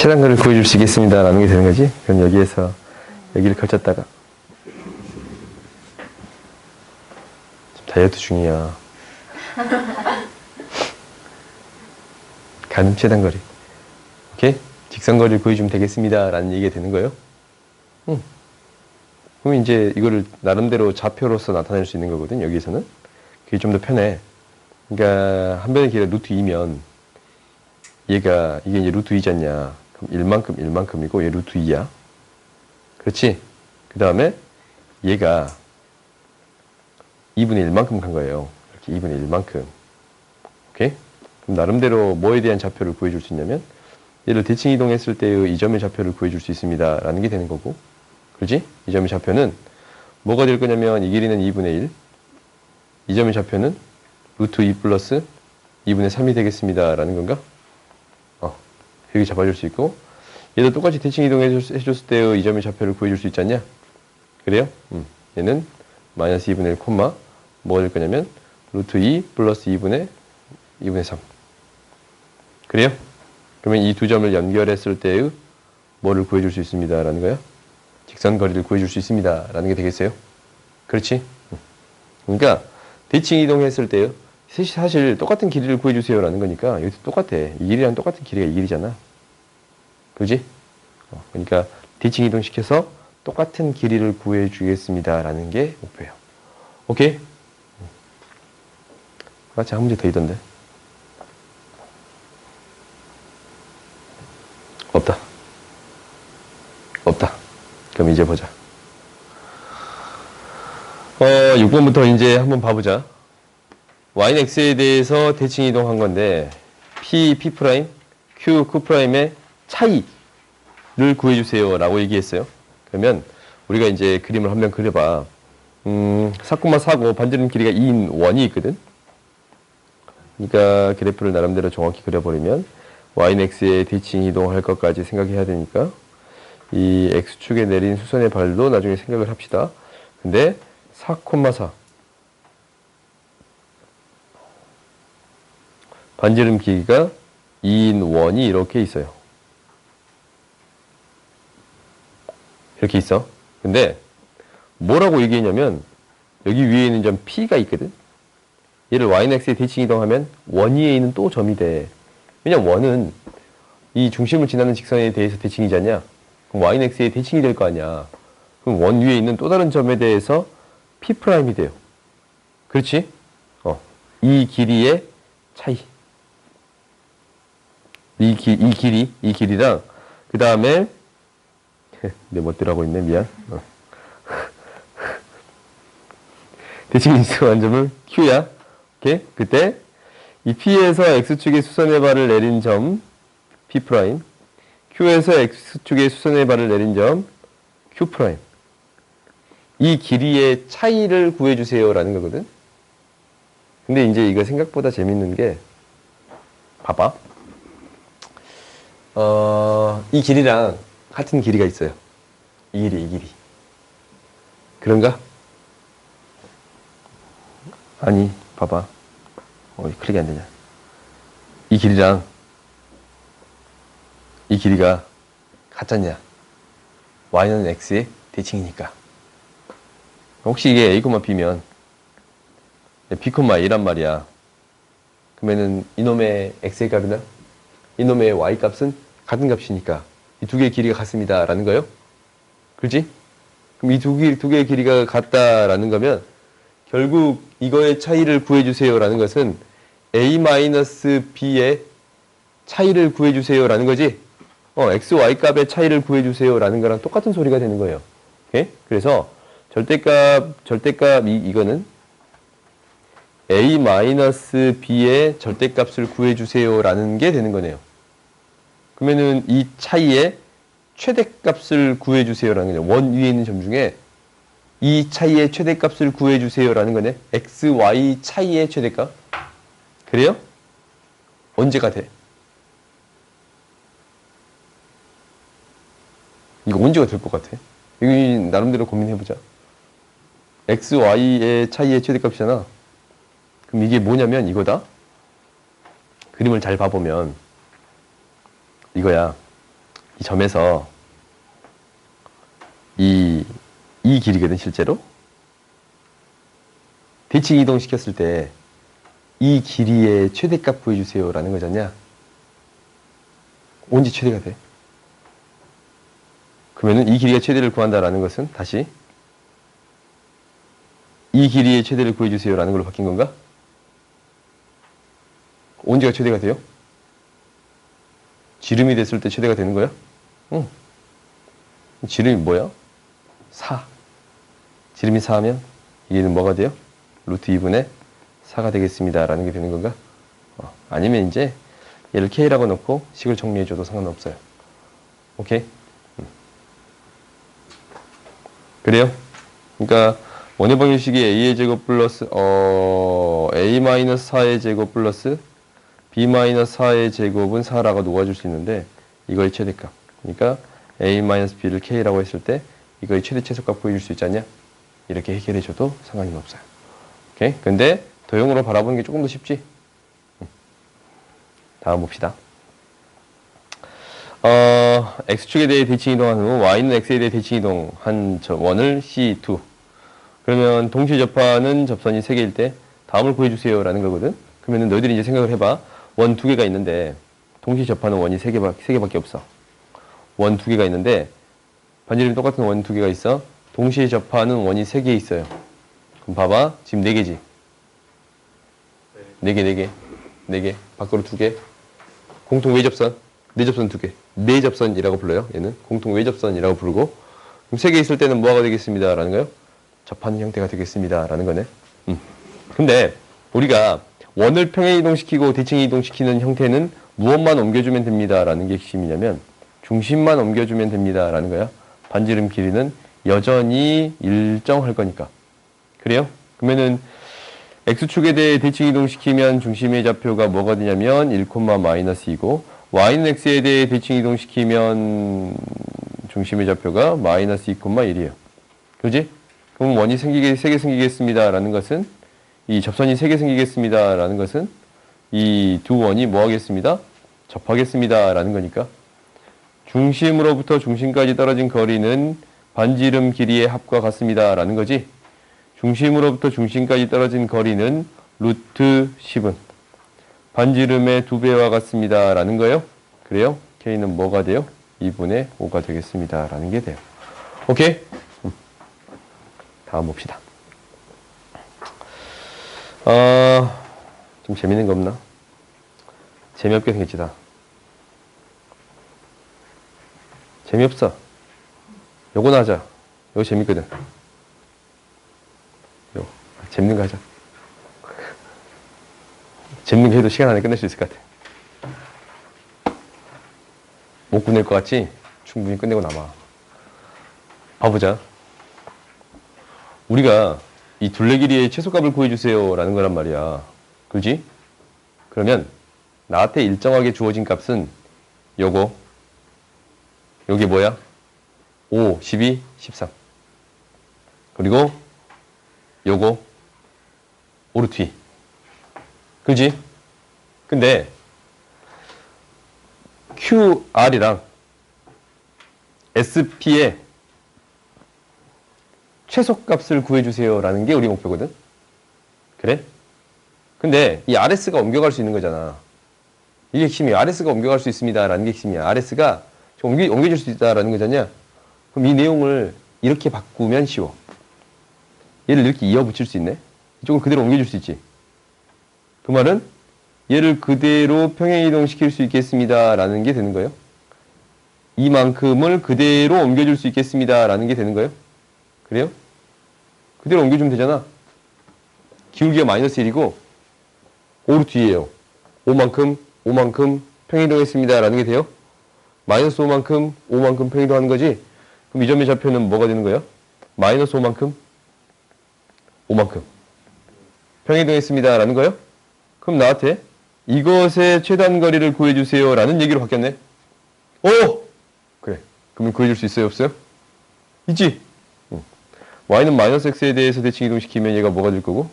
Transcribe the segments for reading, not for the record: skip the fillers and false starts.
최단거리를 구해줄 수 있겠습니다 라는 게 되는 거지. 그럼 여기에서 여기를 걸쳤다가 지금 다이어트 중이야. 가늠 최단거리. 오케이? 직선거리를 구해주면 되겠습니다 라는 얘기가 되는 거예요. 그럼 이제 이거를 나름대로 좌표로서 나타낼 수 있는 거거든. 여기에서는 그게 좀 더 편해. 그러니까 한 변의 길이가 루트 2면 얘가 이게 이제 루트 2잖냐. 그럼 1만큼이고 얘 루트 2야. 그렇지? 그 다음에 얘가 2분의 1만큼 간 거예요. 이렇게 2분의 1만큼. 오케이? 그럼 나름대로 뭐에 대한 좌표를 구해줄 수 있냐면 얘를 대칭 이동했을 때의 이 점의 좌표를 구해줄 수 있습니다 라는 게 되는 거고. 그렇지? 이 점의 좌표는 뭐가 될 거냐면 이 길이는 2분의 1. 이 점의 좌표는 루트 2 플러스 2분의 3이 되겠습니다 라는 건가? 여기 잡아줄 수 있고 얘도 똑같이 대칭 이동해줬을 때의 이 점의 좌표를 구해줄 수 있지 않냐? 그래요? 얘는 마이너스 2분의 1 콤마 뭐가 될 거냐면 루트 2 플러스 2분의 3. 그래요? 그러면 이 두 점을 연결했을 때의 뭐를 구해줄 수 있습니다 라는 거야? 직선거리를 구해줄 수 있습니다 라는 게 되겠어요? 그렇지? 그러니까 대칭 이동했을 때요 사실 똑같은 길이를 구해주세요 라는 거니까 여기도 똑같아. 이 길이랑 똑같은 길이가 이 길이잖아. 그지? 그러니까 대칭 이동시켜서 똑같은 길이를 구해주겠습니다 라는 게 목표예요. 오케이? 같이 한 문제 더 있던데. 없다. 그럼 이제 보자. 6번부터 이제 한번 봐보자. y는 x에 대해서 대칭 이동한 건데 p, p', q, q'의 차이를 구해주세요 라고 얘기했어요. 그러면 우리가 이제 그림을 한번 그려봐. 4,4고 반지름 길이가 2인 원이 있거든. 그러니까 그래프를 나름대로 정확히 그려버리면 y는 x에 대칭 이동할 것까지 생각해야 되니까 이 x축에 내린 수선의 발도 나중에 생각을 합시다. 근데 4,4 반지름 길이가 2인 원이 이렇게 있어요. 이렇게 있어. 근데 뭐라고 얘기했냐면 여기 위에 있는 점 P가 있거든. 얘를 y는 x에 대칭 이동하면 원 위에 있는 또 점이 돼. 왜냐면 원은 이 중심을 지나는 직선에 대해서 대칭이지 않냐? 그럼 y는 x에 대칭이 될 거 아니야. 그럼 원 위에 있는 또 다른 점에 대해서 P'이 돼요. 그렇지? 이 길이의 차이. 이 길이랑, 그 다음에, 내 멋대로 하고 있네, 미안. 대칭 인수한 점은 Q야. 오케이? 그때, 이 P에서 X축의 수선의 발을 내린 점, P', Q에서 X축의 수선의 발을 내린 점, Q'. 이 길이의 차이를 구해주세요 라는 거거든. 근데 이제 이거 생각보다 재밌는 게, 봐봐. 이 길이랑 같은 길이가 있어요. 이 길이. 그런가? 아니, 봐봐. 클릭이 안 되냐. 이 길이랑 이 길이가 같잖냐. y는 x의 대칭이니까. 혹시 이게 a, b면 b, a란 말이야. 그러면은 이놈의 x의 값이나 이놈의 y 값은 같은 값이니까 이 두 개의 길이가 같습니다 라는 거예요. 그렇지? 그럼 이 두 개의 길이가 같다라는 거면 결국 이거의 차이를 구해주세요 라는 것은 a-b의 차이를 구해주세요 라는 거지. x, y 값의 차이를 구해주세요 라는 거랑 똑같은 소리가 되는 거예요. 오케이? 그래서 절대값 이거는 a-b의 절대값을 구해주세요 라는 게 되는 거네요. 그러면은 이 차이의 최대값을 구해주세요라는 거죠. 원 위에 있는 점 중에 이 차이의 최대값을 구해주세요라는 거네. x, y 차이의 최대값. 그래요? 언제가 돼? 이거 언제가 될 것 같아? 여기 나름대로 고민해보자. x, y의 차이의 최대값이잖아. 그럼 이게 뭐냐면 이거다. 그림을 잘 봐보면 이거야. 이 점에서 이 길이거든, 실제로. 대칭 이동시켰을 때 이 길이의 최대값 구해주세요 라는 거잖냐. 언제 최대가 돼? 그러면은 이 길이가 최대를 구한다라는 것은 다시 이 길이의 최대를 구해주세요 라는 걸로 바뀐 건가? 언제가 최대가 돼요? 지름이 됐을 때 최대가 되는 거야? 응. 지름이 뭐야? 4. 지름이 4하면 이게는 뭐가 돼요? 루트 2분의 4가 되겠습니다 라는 게 되는 건가? 아니면 이제 얘를 K라고 넣고 식을 정리해줘도 상관없어요. 오케이? 그래요? 그러니까 원의 방정식이 A의 제곱 플러스 A-4의 제곱 플러스 B-4의 제곱은 4라고 놓아줄 수 있는데 이거의 최대값. 그러니까 A-B를 K라고 했을 때 이거의 최대 최소값 구해줄 수 있지 않냐? 이렇게 해결해줘도 상관이 없어요. 오케이? 근데 도형으로 바라보는 게 조금 더 쉽지? 다음 봅시다. X축에 대해 대칭 이동한 후 Y는 X에 대해 대칭 이동한 원을 C2. 그러면 동시에 접하는 접선이 3개일 때 다음을 구해주세요 라는 거거든. 그러면 너희들이 이제 생각을 해봐. 원 2개가 있는데 동시에 접하는 원이 3개밖에 없어. 원 2개가 있는데 반지름이 똑같은 원 2개가 있어. 동시에 접하는 원이 3개 있어요. 그럼 봐봐. 지금 4개지? 4개. 밖으로 2개. 공통 외접선. 내접선 2개. 내접선이라고 불러요. 얘는 공통 외접선이라고 부르고. 그럼 3개 있을 때는 뭐가 되겠습니다 라는 거요? 접하는 형태가 되겠습니다 라는 거네. 근데 우리가 원을 평행 이동시키고 대칭 이동시키는 형태는 무엇만 옮겨주면 됩니다 라는 게 핵심이냐면 중심만 옮겨주면 됩니다 라는 거야. 반지름 길이는 여전히 일정할 거니까. 그래요? 그러면은 X축에 대해 대칭 이동시키면 중심의 좌표가 뭐가 되냐면 1,-2고 Y는 X에 대해 대칭 이동시키면 중심의 좌표가 -2,1이에요. 그지? 그럼 원이 3개 생기겠습니다 라는 것은 이 접선이 3개 생기겠습니다 라는 것은 이 두 원이 뭐 하겠습니다? 접하겠습니다 라는 거니까 중심으로부터 중심까지 떨어진 거리는 반지름 길이의 합과 같습니다 라는 거지. 중심으로부터 중심까지 떨어진 거리는 루트 10은 반지름의 2배와 같습니다 라는 거예요. 그래요? K는 뭐가 돼요? 2분의 5가 되겠습니다 라는 게 돼요. 오케이? 다음 봅시다. 좀 재밌는 거 없나? 재미없게 생겼지 다. 재미없어. 요거나 하자. 요거 재밌거든. 재밌는 거 하자. 재밌는 거 해도 시간 안에 끝낼 수 있을 것 같아. 못 끝낼 것 같지? 충분히 끝내고 남아. 봐보자. 우리가 이 둘레 길이의 최소값을 구해주세요 라는 거란 말이야. 그지? 그러면 나한테 일정하게 주어진 값은 요거. 요게 뭐야? 5, 12, 13. 그리고 요거 5루트 2. 그지? 근데 QR이랑 SP의 최소값을 구해주세요 라는 게 우리 목표거든. 그래? 근데 이 RS가 옮겨갈 수 있는 거잖아. 이게 핵심이야. RS가 옮겨갈 수 있습니다 라는 게 핵심이야. RS가 옮겨줄 수 있다라는 거잖냐. 그럼 이 내용을 이렇게 바꾸면 쉬워. 얘를 이렇게 이어붙일 수 있네. 이쪽을 그대로 옮겨줄 수 있지. 그 말은 얘를 그대로 평행이동시킬 수 있겠습니다 라는 게 되는 거예요. 이만큼을 그대로 옮겨줄 수 있겠습니다 라는 게 되는 거예요. 그래요? 그대로 옮겨주면 되잖아. 기울기가 -1이고 5루트 2예요. 5만큼 평행이동했습니다 라는 게 돼요. -5만큼 5만큼 평행이동하는 거지. 그럼 이 점의 좌표는 뭐가 되는 거예요? -5만큼 5만큼 평행이동했습니다 라는 거예요. 그럼 나한테 이것의 최단 거리를 구해주세요 라는 얘기로 바뀌었네. 오! 그래. 그러면 구해줄 수 있어요 없어요? 있지? Y는 -X에 대해서 대칭 이동시키면 얘가 뭐가 될 거고?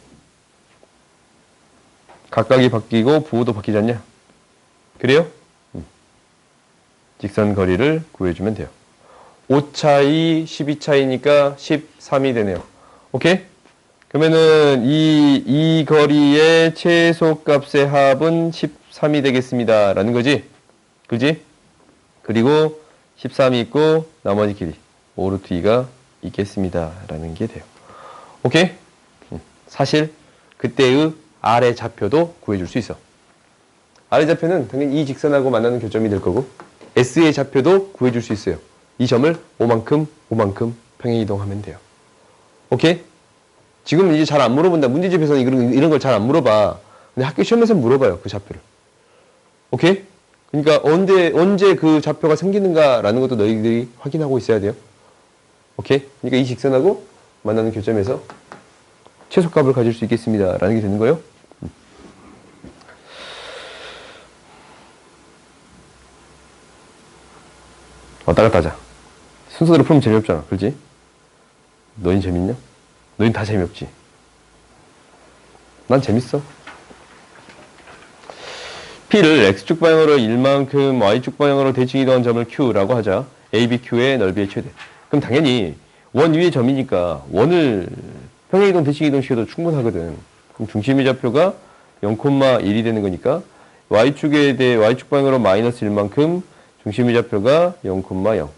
각각이 바뀌고 부호도 바뀌지 않냐? 그래요? 직선 거리를 구해주면 돼요. 5 차이, 12 차이니까 13이 되네요. 오케이? 그러면은 이 거리의 최소값의 합은 13이 되겠습니다. 라는 거지? 그지? 그리고 13이 있고 나머지 길이 5루트 2가 있겠습니다. 라는 게 돼요. 오케이? 사실 그때의 아래 좌표도 구해줄 수 있어. 아래 좌표는 당연히 이 직선하고 만나는 교점이 될 거고 S의 좌표도 구해줄 수 있어요. 이 점을 5만큼 평행이동하면 돼요. 오케이? 지금 이제 잘 안 물어본다. 문제집에서는 이런 걸 잘 안 물어봐. 근데 학교 시험에서 물어봐요. 그 좌표를. 오케이? 그러니까 언제 그 좌표가 생기는가라는 것도 너희들이 확인하고 있어야 돼요. 오케이? 그러니까 이 직선하고 만나는 교점에서 최소값을 가질 수 있겠습니다. 라는 게 되는 거예요. 왔다 갔다 하자. 순서대로 풀면 재미없잖아. 그렇지? 너흰 재밌냐? 너흰 다 재미없지? 난 재밌어. P를 X축 방향으로 1만큼 Y축 방향으로 대칭 이동한 점을 Q라고 하자. ABQ의 넓이의 최대. 그럼 당연히 원 위의 점이니까 원을 평행이동, 대칭 이동 시켜도 충분하거든. 그럼 중심의 좌표가 0,1이 되는 거니까 Y축에 대해 Y축 방향으로 마이너스 1만큼 중심의 좌표가 0,0.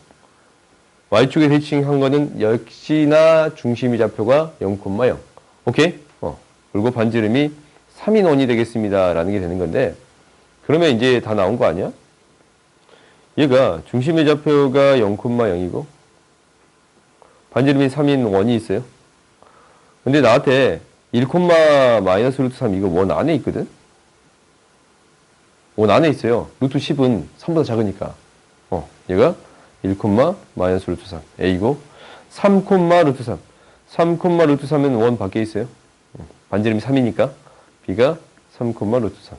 Y축에 대칭한 거는 역시나 중심의 좌표가 0,0. 오케이? 그리고 반지름이 3인 원이 되겠습니다. 라는 게 되는 건데, 그러면 이제 다 나온 거 아니야? 얘가 중심의 좌표가 0,0이고, 반지름이 3인 원이 있어요. 근데 나한테 1, 마이너스 루트 3 이거 원 안에 있거든? 원 안에 있어요. 루트 10은 3보다 작으니까. 얘가 1, 마이너스 루트 3. A고, 3, 루트 3. 3, 루트 3은 원 밖에 있어요. 반지름이 3이니까 B가 3, 루트 3.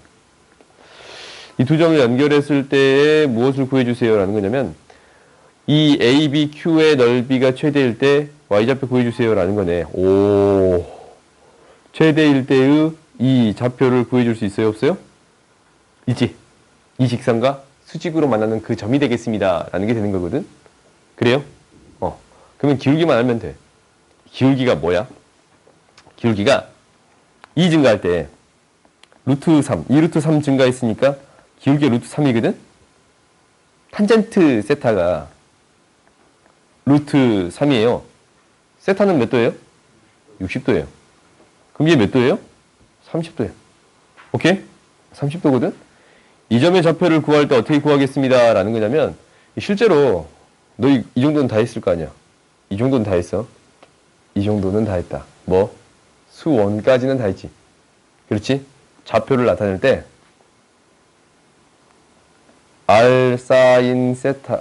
이 두 점을 연결했을 때에 무엇을 구해주세요? 라는 거냐면, 이 ABQ의 넓이가 최대일 때 Y좌표 구해주세요. 라는 거네. 오. 최대일 때의 이 좌표를 구해줄 수 있어요? 없어요? 있지. 이 직선과 수직으로 만나는 그 점이 되겠습니다. 라는 게 되는 거거든. 그래요? 그러면 기울기만 알면 돼. 기울기가 뭐야? 기울기가 2 증가할 때 루트 3, 2루트 3 증가했으니까 기울기가 루트 3이거든? 탄젠트 세타가 루트 3이에요. 세타는 몇 도예요? 60도예요. 그럼 얘 몇 도예요? 30도예요. 오케이? 30도거든? 이 점의 좌표를 구할 때 어떻게 구하겠습니다. 라는 거냐면, 실제로 너 이 정도는 다 했을 거 아니야. 이 정도는 다 했어. 이 정도는 다 했다. 뭐? 수원까지는 다 했지. 그렇지? 좌표를 나타낼 때 R 사인 세타,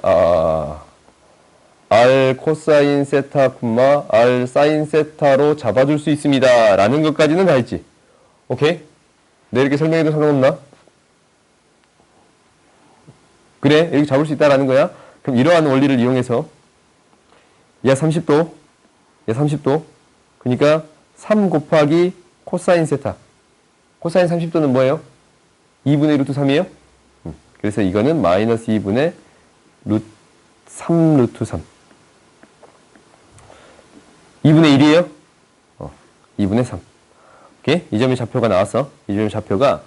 R 코사인 세타, R 사인 세타로 잡아줄 수 있습니다. 라는 것까지는 다 했지. 오케이? 내가 이렇게 설명해도 상관없나? 그래, 이렇게 잡을 수 있다라는 거야. 그럼 이러한 원리를 이용해서 얘 30도, 얘 30도. 그러니까 3 곱하기 코사인 세타. 코사인 30도는 뭐예요? 2분의 루트 3이에요? 그래서 이거는 마이너스 2분의 3 루트 3. 2분의 1이에요? 2분의 3. 오케이? 이 점의 좌표가 나왔어. 이 점의 좌표가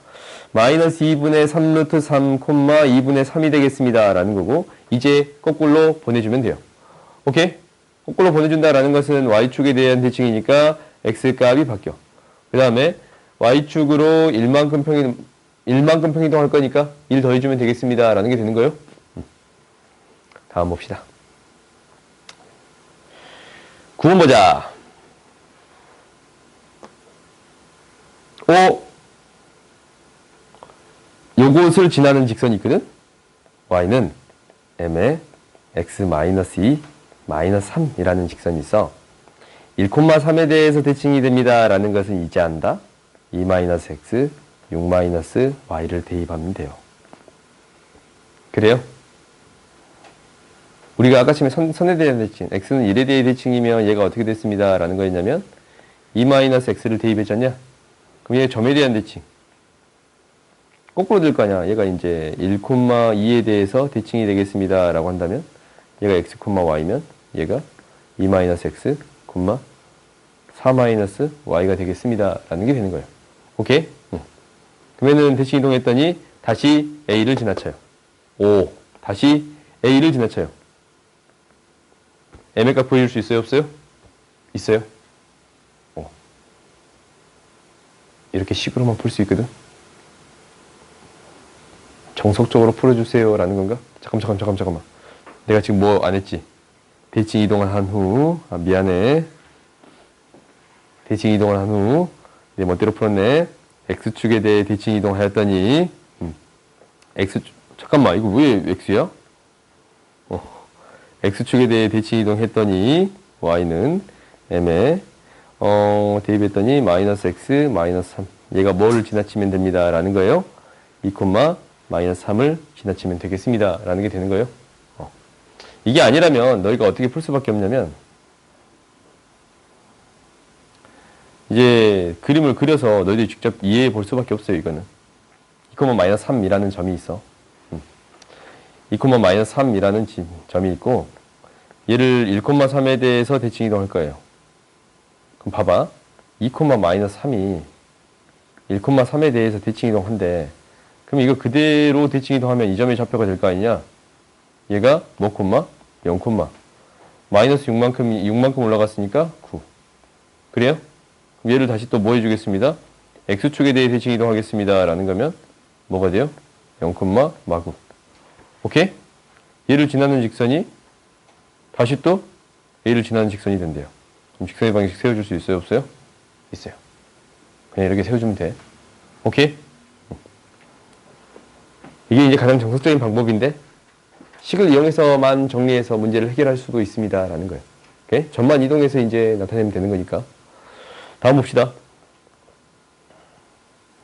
마이너스 2분의 3 루트 3, 2분의 3이 되겠습니다. 라는 거고, 이제 거꾸로 보내주면 돼요. 오케이? 거꾸로 보내준다라는 것은 Y축에 대한 대칭이니까 X값이 바뀌어. 그 다음에 Y축으로 1만큼 평이동할 거니까 1 더해주면 되겠습니다. 라는 게 되는 거예요. 다음 봅시다. 9번 보자. 요것을 지나는 직선이 있거든? Y는 M에 X-2, 마이너스 3이라는 직선이 있어. 1,3에 대해서 대칭이 됩니다. 라는 것은 이제 안다. 2-X, 6-Y를 대입하면 돼요. 그래요? 우리가 아까 처음에 선에 대한 대칭, X는 1에 대해 대칭이면 얘가 어떻게 됐습니다. 라는 거였냐면 2-X를 대입했잖냐? 그럼 얘 점에 대한 대칭. 거꾸로 될 거 아니야. 얘가 이제 1,2에 대해서 대칭이 되겠습니다. 라고 한다면 얘가 x, y면 얘가 2-x, 4-y가 되겠습니다. 라는 게 되는 거예요. 오케이? 그러면은 대칭 이동했더니 다시 a를 지나쳐요. 다시 a를 지나쳐요. m의 값 보여줄 수 있어요? 없어요? 있어요. 이렇게 식으로만 풀 수 있거든. 정석적으로 풀어주세요 라는 건가? 잠깐만. 내가 지금 뭐 안 했지? 대칭 이동을 한 후, 미안해. 대칭 이동을 한 후, 내 멋대로 풀었네. x축에 대해 대칭 이동하였더니, 잠깐만, 이거 왜 x야? x축에 대해 대칭 이동했더니, y는 m에, 대입했더니, -x, -3. 얘가 뭐를 지나치면 됩니다. 라는 거예요. 2, -3을 지나치면 되겠습니다. 라는 게 되는 거예요. 이게 아니라면 너희가 어떻게 풀 수밖에 없냐면 이제 그림을 그려서 너희들이 직접 이해해 볼 수밖에 없어요. 이거는 2,-3이라는 점이 있어. 2,-3이라는 점이 있고 얘를 1,3에 대해서 대칭 이동할 거예요. 그럼 봐봐. 2,-3이 1,3에 대해서 대칭 이동한대. 그럼 이거 그대로 대칭 이동하면 이 점의 좌표가 될 거 아니냐? 얘가 뭐, 0, -6만큼 올라갔으니까 9. 그래요? 그럼 얘를 다시 또 뭐 해주겠습니다? x축에 대해 대칭 이동하겠습니다. 라는 거면 뭐가 돼요? 0, -9. 오케이? 얘를 지나는 직선이 다시 또 얘를 지나는 직선이 된대요. 그럼 직선의 방식 세워줄 수 있어요? 없어요? 있어요. 그냥 이렇게 세워주면 돼. 오케이? 이게 이제 가장 정석적인 방법인데 식을 이용해서만 정리해서 문제를 해결할 수도 있습니다. 라는 거예요. 오케이? 점만 이동해서 이제 나타내면 되는 거니까. 다음 봅시다.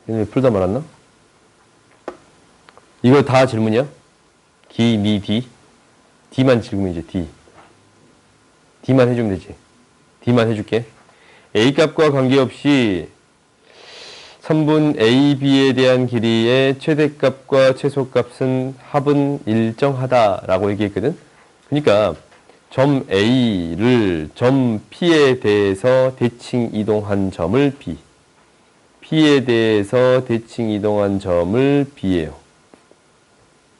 얘는 풀다 말았나? 이거 다 질문이야? D, 미, D? D만 질문이지, D. D만 해주면 되지. D만 해줄게. A값과 관계없이 선분 A, B에 대한 길이의 최대값과 최소값은 합은 일정하다라고 얘기했거든. 그러니까 점 A를 점 P에 대해서 대칭 이동한 점을 B, P에 대해서 대칭 이동한 점을 B예요.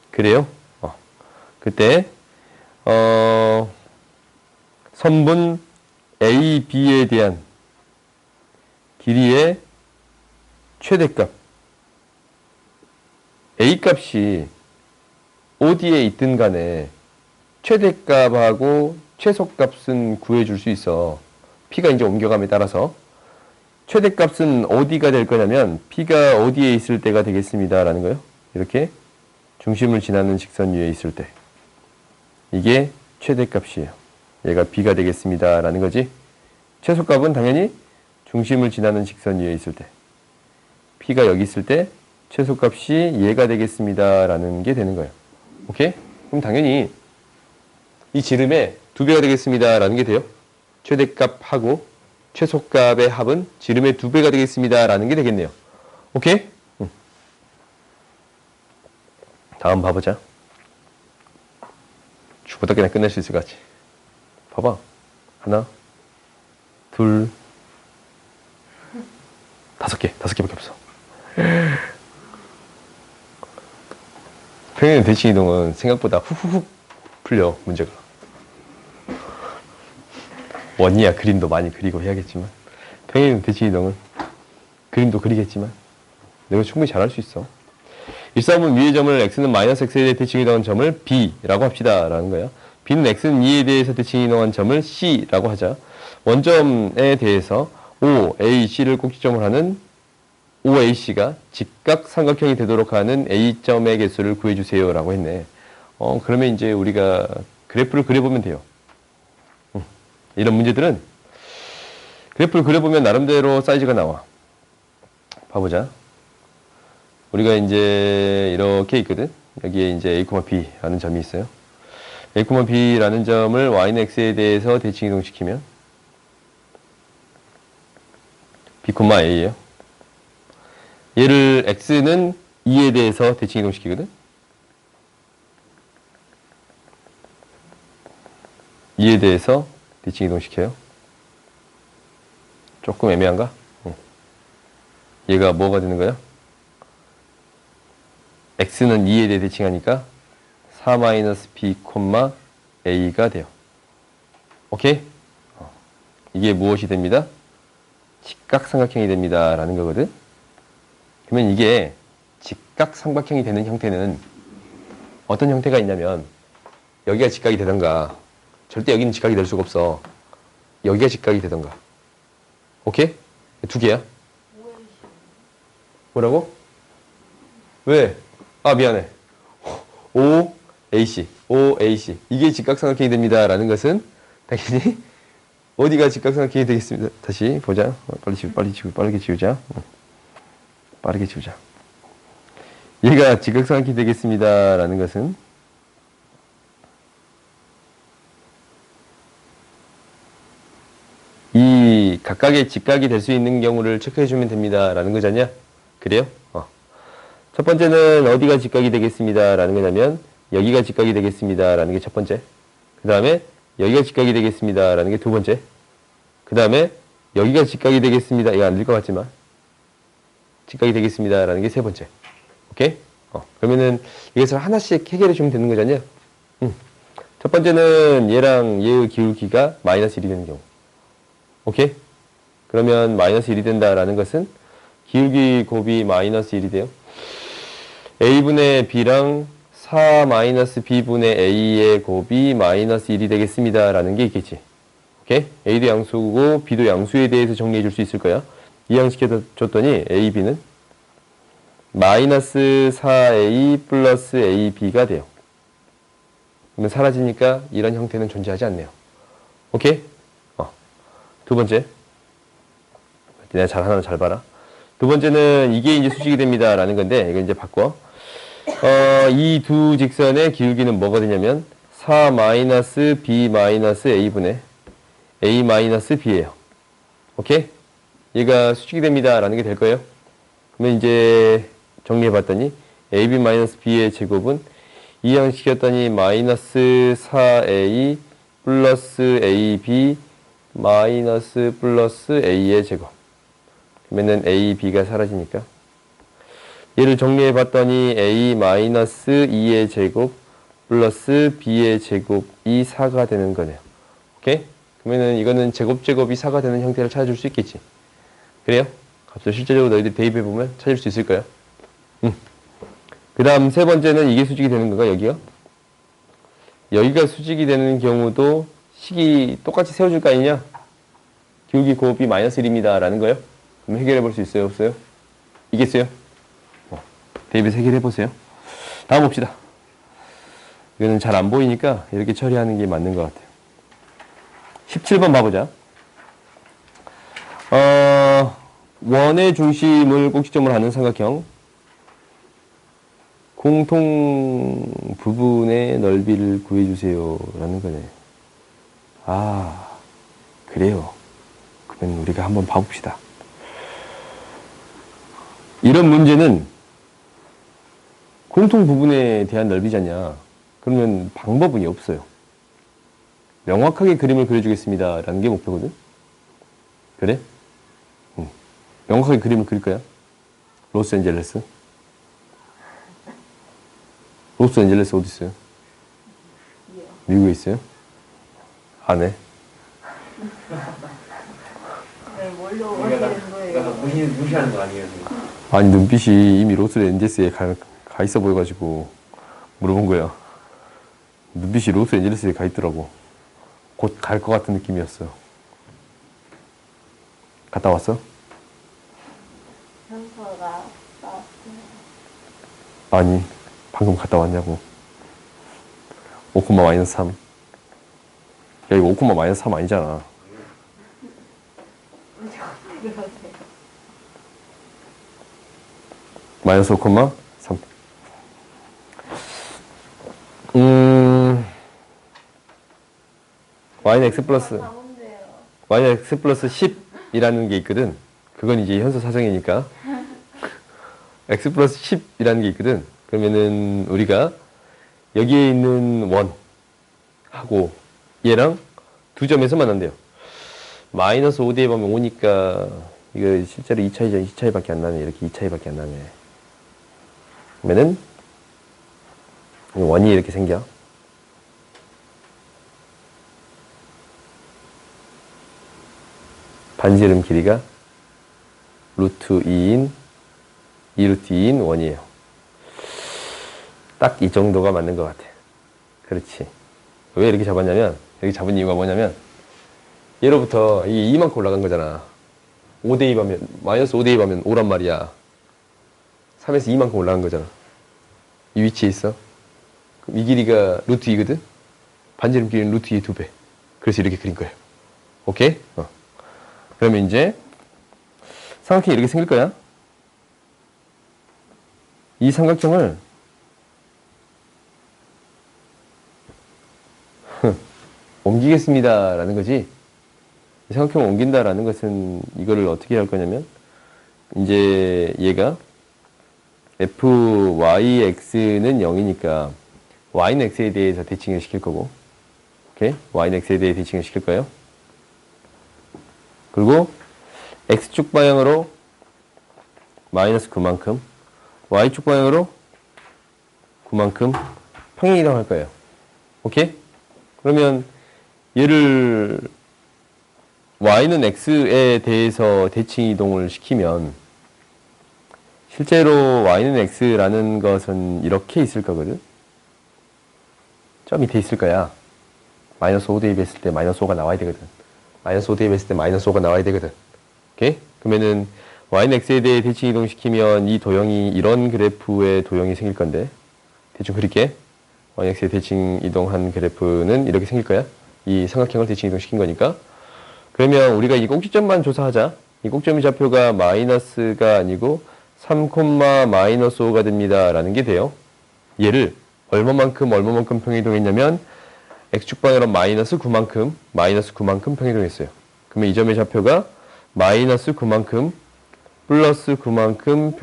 그래요? 그때 선분 A, B에 대한 길이의 최대값 A값이 어디에 있든 간에 최대값하고 최소값은 구해줄 수 있어. P가 이제 옮겨감에 따라서 최대값은 어디가 될 거냐면 P가 어디에 있을 때가 되겠습니다 라는 거예요. 이렇게 중심을 지나는 직선 위에 있을 때 이게 최대값이에요. 얘가 B가 되겠습니다 라는 거지. 최소값은 당연히 중심을 지나는 직선 위에 있을 때 P가 여기 있을 때 최소값이 얘가 되겠습니다 라는 게 되는 거예요. 오케이? 그럼 당연히 이 지름의 2배가 되겠습니다 라는 게 돼요. 최대값하고 최소값의 합은 지름의 2배가 되겠습니다 라는 게 되겠네요. 오케이? 다음 봐보자. 죽보다 그냥 끝낼 수 있을 것 같지? 봐봐. 하나, 둘, 5개. 5개밖에 없어. 평행 대칭 이동은 생각보다 훅훅훅 풀려, 문제가. 원이야 그림도 많이 그리고 해야겠지만 평행 대칭 이동은 그림도 그리겠지만 내가 충분히 잘할 수 있어. 일사분 위의 점을 x는 -x에 대해 대칭 이동한 점을 b라고 합시다 라는 거야. b는 x는 2에 대해서 대칭 이동한 점을 c라고 하자. 원점에 대해서 OAC를 꼭지점을 하는 OAC가 직각 삼각형이 되도록 하는 A점의 개수를 구해주세요 라고 했네. 그러면 이제 우리가 그래프를 그려보면 돼요. 이런 문제들은 그래프를 그려보면 나름대로 사이즈가 나와. 봐보자. 우리가 이제 이렇게 있거든. 여기에 이제 A, B라는 점이 있어요. A, B라는 점을 Y는 X에 대해서 대칭 이동시키면 B, A예요. 얘를 X는 2에 대해서 대칭 이동시키거든. 2에 대해서 대칭 이동시켜요. 조금 애매한가? 얘가 뭐가 되는 거야? x는 2에 대해 대칭하니까 4-b, a가 돼요. 오케이? 이게 무엇이 됩니다? 직각삼각형이 됩니다. 라는 거거든. 그러면 이게 직각삼각형이 되는 형태는 어떤 형태가 있냐면 여기가 직각이 되던가, 절대 여기는 직각이 될 수가 없어. 여기가 직각이 되던가. 오케이? 두 개야. 뭐라고? 왜? 아, 미안해. OAC. OAC. 이게 직각삼각형이 됩니다. 라는 것은 당연히 어디가 직각삼각형이 되겠습니다. 다시 보자. 빠르게 지우자. 빠르게 지우자. 얘가 직각삼각형이 되겠습니다. 라는 것은 이 각각의 직각이 될 수 있는 경우를 체크해 주면 됩니다. 라는 거잖냐? 그래요? 첫 번째는 어디가 직각이 되겠습니다. 라는 거냐면 여기가 직각이 되겠습니다. 라는 게 첫 번째. 그 다음에 여기가 직각이 되겠습니다. 라는 게 두 번째. 그 다음에 여기가 직각이 되겠습니다. 이거 안 될 것 같지만 직각이 되겠습니다. 라는 게 세 번째. 오케이? 그러면은 이것을 하나씩 해결해 주면 되는 거잖냐? 첫 번째는 얘랑 얘의 기울기가 마이너스 1이 되는 경우. 오케이? 그러면 마이너스 1이 된다라는 것은 기울기 곱이 마이너스 1이 돼요. a분의 b랑 4-b분의 a의 곱이 마이너스 1이 되겠습니다. 라는 게 있겠지. 오케이? a도 양수고 b도 양수에 대해서 정리해 줄 수 있을 거야. 이항시켜 줬더니 a, b는 마이너스 4a 플러스 ab가 돼요. 그러면 사라지니까 이런 형태는 존재하지 않네요. 오케이? 두 번째. 내가 하나 잘 봐라. 두 번째는 이게 이제 수직이 됩니다. 라는 건데, 이거 이제 바꿔. 이 두 직선의 기울기는 뭐가 되냐면, 4-b-a분의 a-b예요. 오케이? 얘가 수직이 됩니다. 라는 게 될 거예요. 그러면 이제 정리해 봤더니, ab-b의 제곱은 이항시켰더니 마이너스 4a 플러스 ab 마이너스 플러스 a의 제곱. 그러면은 a, b가 사라지니까 얘를 정리해 봤더니 a 마이너스 2의 제곱 플러스 b의 제곱이 4가 되는 거네요. 오케이? 그러면은 이거는 제곱이 4가 되는 형태를 찾아줄 수 있겠지. 그래요? 갑자기 실제적으로 너희들 대입해 보면 찾을 수 있을 거야. 그 다음 세 번째는 이게 수직이 되는 건가, 여기가? 여기가 수직이 되는 경우도 식이 똑같이 세워줄 거 아니냐? 기울기 곱이 마이너스 1입니다. 라는 거예요. 그럼 해결해 볼 수 있어요? 없어요? 이겠어요? 대입해서 해결해 보세요. 다음 봅시다. 이거는 잘 안 보이니까 이렇게 처리하는 게 맞는 것 같아요. 17번 봐보자. 원의 중심을 꼭지점으로 하는 삼각형. 공통 부분의 넓이를 구해주세요. 라는 거네. 아, 그래요. 그러면 우리가 한번 봐봅시다. 이런 문제는 공통 부분에 대한 넓이잖냐. 그러면 방법은 없어요. 명확하게 그림을 그려주겠습니다. 라는 게 목표거든. 그래? 명확하게 그림을 그릴 거야. 로스앤젤레스. 로스앤젤레스 어디 있어요? 미국에 있어요? 안 해? 뭘로 어떻게 된 거예요? 무시하는 거 아니에요? 아니, 눈빛이 이미 로스앤젤레스에 가 있어 보여가지고 물어본 거야. 눈빛이 로스앤젤레스에 가 있더라고. 곧 갈 것 같은 느낌이었어. 갔다 왔어? 현서가 나왔어요. 아니, 방금 갔다 왔냐고. 5,-3. 야, 이거 5,-3 아니잖아. 마이너스 5,3. y는 x 플러스 y는 x 플러스 10이라는 게 있거든. 그건 이제 현수 사정이니까 x 플러스 10이라는 게 있거든. 그러면은 우리가 여기에 있는 원하고 얘랑 두 점에서 만난대요. 마이너스 5 대입하면 5니까 이거 실제로 2 차이죠. 2 차이밖에 안 나네. 이렇게 2 차이밖에 안 나네. 그러면은 원이 이렇게 생겨. 반지름 길이가 루트 2인 2루트 2인 원이에요. 딱 이 정도가 맞는 것 같아. 그렇지. 왜 이렇게 잡았냐면, 여기 잡은 이유가 뭐냐면, 예로부터 이게 이만큼 올라간 거잖아. 5 대입하면, 마이너스 5 대입하면 5란 말이야. 3에서 2만큼 올라간 거잖아. 이 위치에 있어. 그럼 이 길이가 루트 2거든? 반지름 길이는 루트 2의 2배. 그래서 이렇게 그린 거예요. 오케이? 그러면 이제, 삼각형이 이렇게 생길 거야. 이 삼각형을 옮기겠습니다 라는 거지. 이 삼각형을 옮긴다라는 것은 이거를 어떻게 할 거냐면 이제 얘가 fyx는 0이니까 y는 x에 대해서 대칭을 시킬 거고, 오케이? y는 x에 대해 대칭을 시킬 거예요. 그리고 x축 방향으로 마이너스 9만큼, y축 방향으로 9만큼 평행 이동할 거예요. 오케이? 그러면 얘를 y는 x에 대해서 대칭 이동을 시키면 실제로 y는 x라는 것은 이렇게 있을 거거든. 저 밑에 있을 거야. 마이너스 5 대입했을 때 마이너스 5가 나와야 되거든. 마이너스 5 대입했을 때 마이너스 5가 나와야 되거든. 오케이? 그러면은 y는 x에 대해 대칭 이동시키면 이 도형이 이런 그래프의 도형이 생길 건데, 대충 그릴게. y는 x에 대칭 이동한 그래프는 이렇게 생길 거야. 이 삼각형을 대칭 이동시킨 거니까. 그러면 우리가 이 꼭지점만 조사하자. 이 꼭지점의 좌표가 마이너스가 아니고 3, 마이너스 5가 됩니다 라는 게 돼요. 얘를 얼마만큼 평행이동했냐면 x축 방향으로 마이너스 9만큼 평행이동했어요. 그러면 이 점의 좌표가 마이너스 9만큼 플러스 9만큼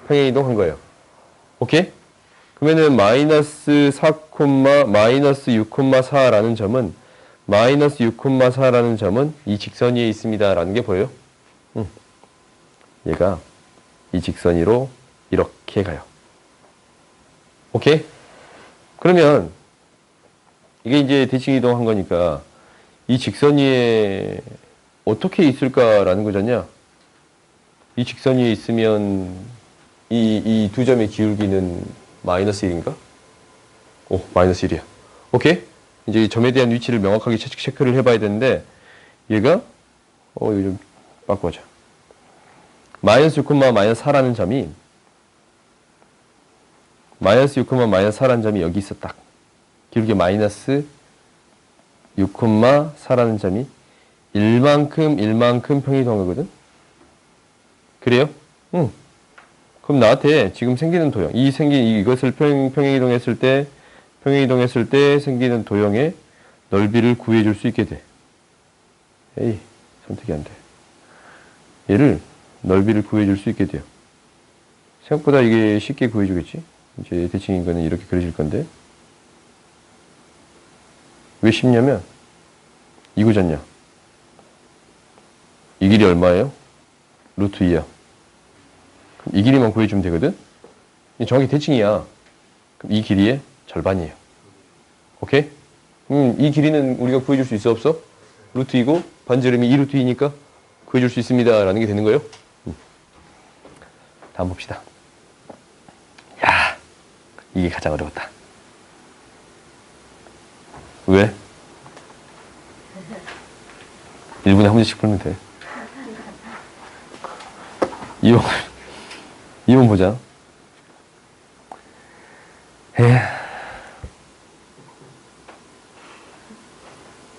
평행이동한 거예요. 오케이? 그러면은 마이너스 6,4라는 점은 마이너스 6,4라는 점은 이 직선 위에 있습니다 라는 게 보여요. 얘가 이 직선 위로 이렇게 가요. 오케이? 그러면 이게 이제 대칭 이동한 거니까 이 직선 위에 어떻게 있을까라는 거잖냐. 이 직선 위에 있으면 이 두 점의 기울기는 마이너스 1인가? 오, 마이너스 1이야. 오케이? 이제 이 점에 대한 위치를 명확하게 체크를 해봐야 되는데, 얘가, 이거 좀 바꿔보자. 마이너스 6, 마이너스 4라는 점이, 마이너스 6, 마이너스 4라는 점이 여기 있어, 딱. 기울기 마이너스 6, 4라는 점이 1만큼 평행이동한 거거든? 그래요? 응. 그럼 나한테 지금 생기는 도형, 이것을 평행이동했을 때 생기는 도형의 넓이를 구해줄 수 있게 돼. 에이, 선택이 안 돼. 얘를 넓이를 구해줄 수 있게 돼요. 생각보다 이게 쉽게 구해주겠지? 이제 대칭인 거는 이렇게 그려질 건데. 왜 쉽냐면, 이거잖냐. 이 길이 얼마예요? 루트 2야. 이 길이만 구해주면 되거든? 정확히 대칭이야. 그럼 이 길이의 절반이에요. 오케이? 이 길이는 우리가 구해줄 수 있어, 없어? 루트 2고, 반지름이 2루트 2니까 구해줄 수 있습니다. 라는 게 되는 거예요. 다음 봅시다. 야, 이게 가장 어려웠다. 왜? 1분에 한 문제씩 풀면 돼. 2번 보자.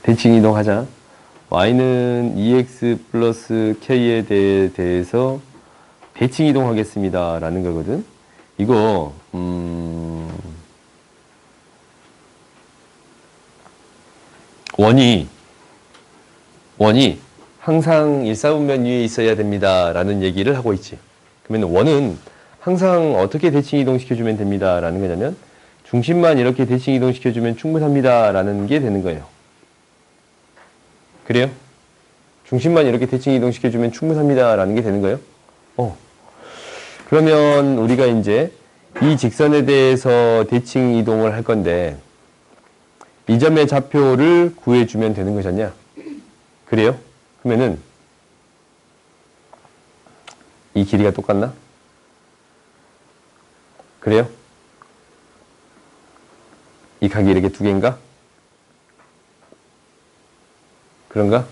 대칭 이동하자. y는 2x 플러스 k에 대해서 대칭 이동하겠습니다. 라는 거거든. 이거, 원이 항상 일사분면 위에 있어야 됩니다. 라는 얘기를 하고 있지. 그러면 원은 항상 어떻게 대칭 이동시켜주면 됩니다. 라는 거냐면 중심만 이렇게 대칭 이동시켜주면 충분합니다. 라는 게 되는 거예요. 그래요? 중심만 이렇게 대칭 이동시켜주면 충분합니다. 라는 게 되는 거예요. 그러면 우리가 이제 이 직선에 대해서 대칭 이동을 할 건데 이 점의 좌표를 구해주면 되는 것이냐? 그래요? 그러면은 이 길이가 똑같나? 그래요? 이 각이 이렇게 두 개인가? 그런가?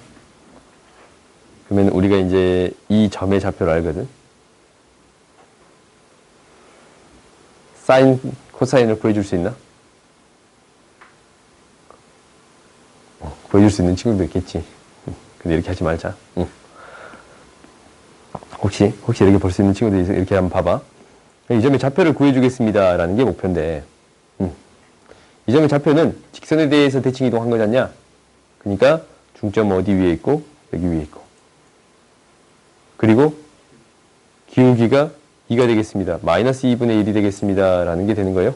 그러면 우리가 이제 이 점의 좌표를 알거든. 사인, 코사인을 구해줄 수 있나? 구해줄 수 있는 친구도 있겠지. 근데 이렇게 하지 말자. 혹시 이렇게 볼 수 있는 친구들이 있어? 이렇게 한번 봐봐. 이 점의 좌표를 구해주겠습니다. 라는 게 목표인데, 이 점의 좌표는 직선에 대해서 대칭 이동한 거잖냐? 그러니까 중점 어디 위에 있고, 여기 위에 있고. 그리고 기울기가 2가 되겠습니다. 마이너스 2분의 1이 되겠습니다. 라는 게 되는 거예요.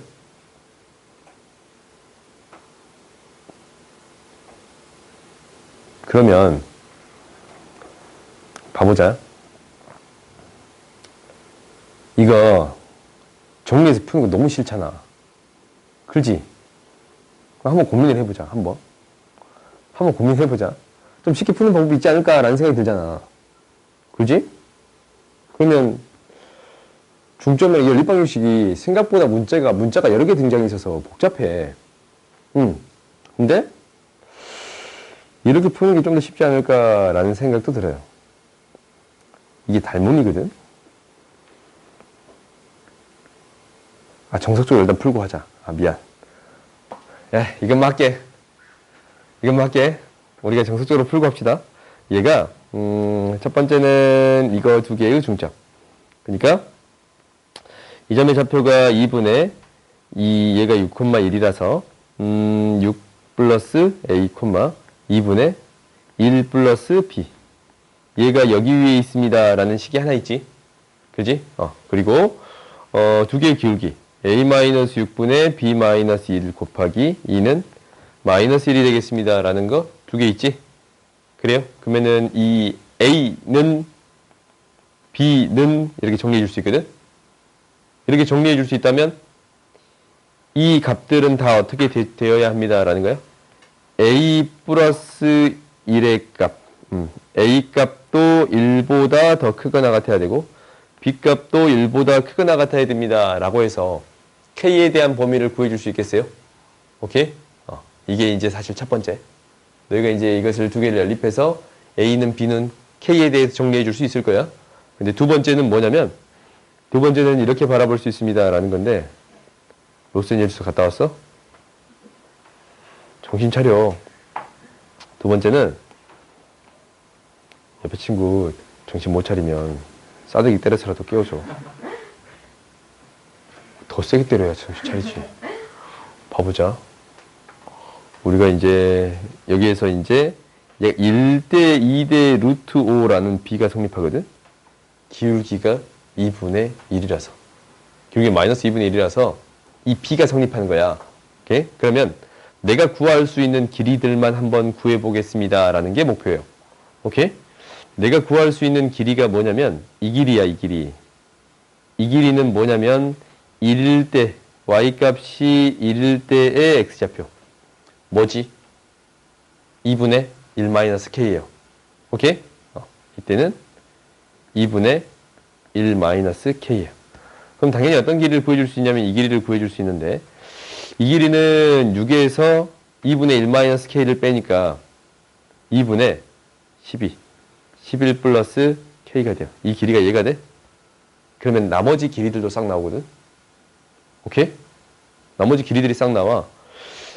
그러면 봐보자. 이거 정리해서 푸는 거 너무 싫잖아. 그렇지? 한번 고민을 해보자. 한번 고민해보자. 좀 쉽게 푸는 방법이 있지 않을까라는 생각이 들잖아. 그렇지? 그러면 중점의 연립방정식이 생각보다 문자가 여러 개 등장해 있어서 복잡해. 근데 이렇게 푸는 게 좀 더 쉽지 않을까라는 생각도 들어요. 이게 닮음이거든. 정석적으로 일단 풀고 하자. 미안. 이건 맞게. 우리가 정석적으로 풀고 합시다. 얘가 첫 번째는 이거 두 개의 중점. 그러니까 이 점의 좌표가 2분의 얘가 6,1이라서 6 플러스 a, 2분의 1 플러스 b. 얘가 여기 위에 있습니다. 라는 식이 하나 있지. 그지? 그리고 두 개의 기울기. a-6분의 b-1 곱하기 2는 마이너스 1이 되겠습니다. 라는 거 두 개 있지? 그래요? 그러면은 이 a는 b는 이렇게 정리해 줄 수 있거든? 이렇게 정리해 줄 수 있다면 이 값들은 다 어떻게 되어야 합니다. 라는 거예요. a 플러스 1의 값. a 값도 1보다 더 크거나 같아야 되고 b 값도 1보다 크거나 같아야 됩니다. 라고 해서 k에 대한 범위를 구해줄 수 있겠어요? 오케이? 이게 이제 사실 첫 번째. 너희가 이제 이것을 두 개를 연립해서 a는 b는 k에 대해서 정리해 줄 수 있을 거야. 근데 두 번째는 뭐냐면 두 번째는 이렇게 바라볼 수 있습니다. 라는 건데 로스앤젤레스 갔다 왔어? 정신 차려. 두 번째는 옆에 친구 정신 못 차리면 싸대기 때려서라도 깨워줘. 더 세게 때려야 정신 차리지. 봐보자. 우리가 이제 여기에서 이제 1대 2대 루트 5라는 b가 성립하거든. 기울기가 2분의 1이라서 기울기가 마이너스 2분의 1이라서 이 b가 성립하는 거야. 오케이? 그러면 내가 구할 수 있는 길이들만 한번 구해 보겠습니다. 라는 게 목표예요. 오케이? 내가 구할 수 있는 길이가 뭐냐면 이 길이야. 이 길이는 뭐냐면 1일 때 y값이 1일 때의 x좌표 뭐지? 2분의 1-k예요. 오케이? 이때는 2분의 1-k예요. 그럼 당연히 어떤 길이를 구해줄 수 있냐면 이 길이를 구해줄 수 있는데 이 길이는 6에서 2분의 1-k를 빼니까 2분의 12 11 플러스 k가 돼요. 이 길이가 얘가 돼? 그러면 나머지 길이들도 싹 나오거든. 오케이? 나머지 길이들이 싹 나와.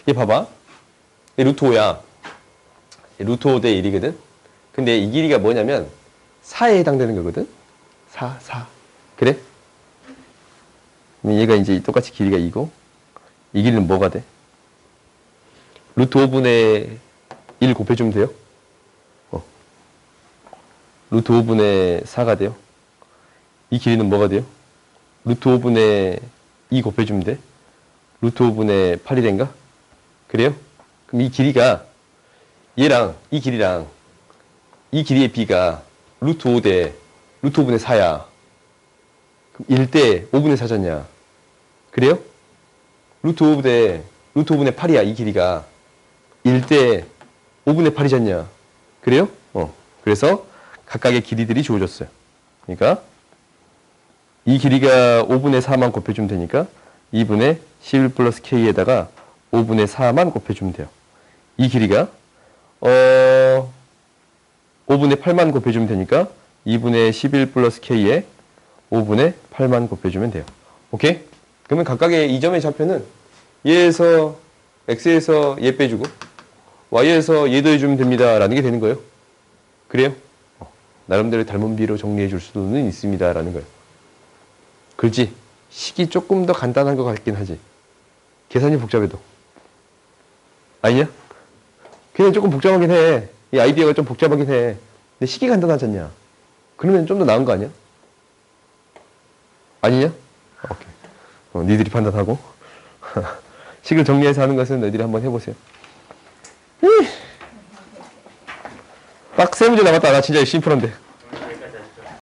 얘 봐봐. 얘 루트 5야. 루트 5 대 1이거든. 근데 이 길이가 뭐냐면 4에 해당되는 거거든. 4. 그래? 얘가 이제 똑같이 길이가 2고 이 길이는 뭐가 돼? 루트 5분의 1 곱해주면 돼요? 루트 5분의 4가 돼요? 이 길이는 뭐가 돼요? 루트 5분의 2 곱해주면 돼. 루트 5분의 8이 된가? 그래요? 그럼 이 길이가 얘랑 이 길이랑 이 길이의 b가 루트 5 대 루트 5분의 4야. 그럼 1대 5분의 4잖냐. 그래요? 루트 5 대 루트 5분의 8이야. 이 길이가 1대 5분의 8이잖냐. 그래요? 그래서 각각의 길이들이 주어졌어요. 그러니까 이 길이가 5분의 4만 곱해주면 되니까 2분의 11 플러스 k에다가 5분의 4만 곱해주면 돼요. 이 길이가 5분의 8만 곱해주면 되니까 2분의 11 플러스 k에 5분의 8만 곱해주면 돼요. 오케이? 그러면 각각의 이 점의 좌표는 얘에서 x에서 얘 빼주고 y에서 얘 더해주면 됩니다. 라는 게 되는 거예요. 그래요? 나름대로 닮은 비로 정리해 줄 수는 있습니다. 라는 거예요. 그렇지? 식이 조금 더 간단한 것 같긴 하지. 계산이 복잡해도. 아니냐? 그냥 조금 복잡하긴 해. 이 아이디어가 좀 복잡하긴 해. 근데 식이 간단하지 않냐? 그러면 좀 더 나은 거 아니야? 아니냐? 오케이. 니들이 판단하고. 식을 정리해서 하는 것은 너희들이 한번 해보세요. 딱 세 문제 남았다. 나 진짜 심플한데.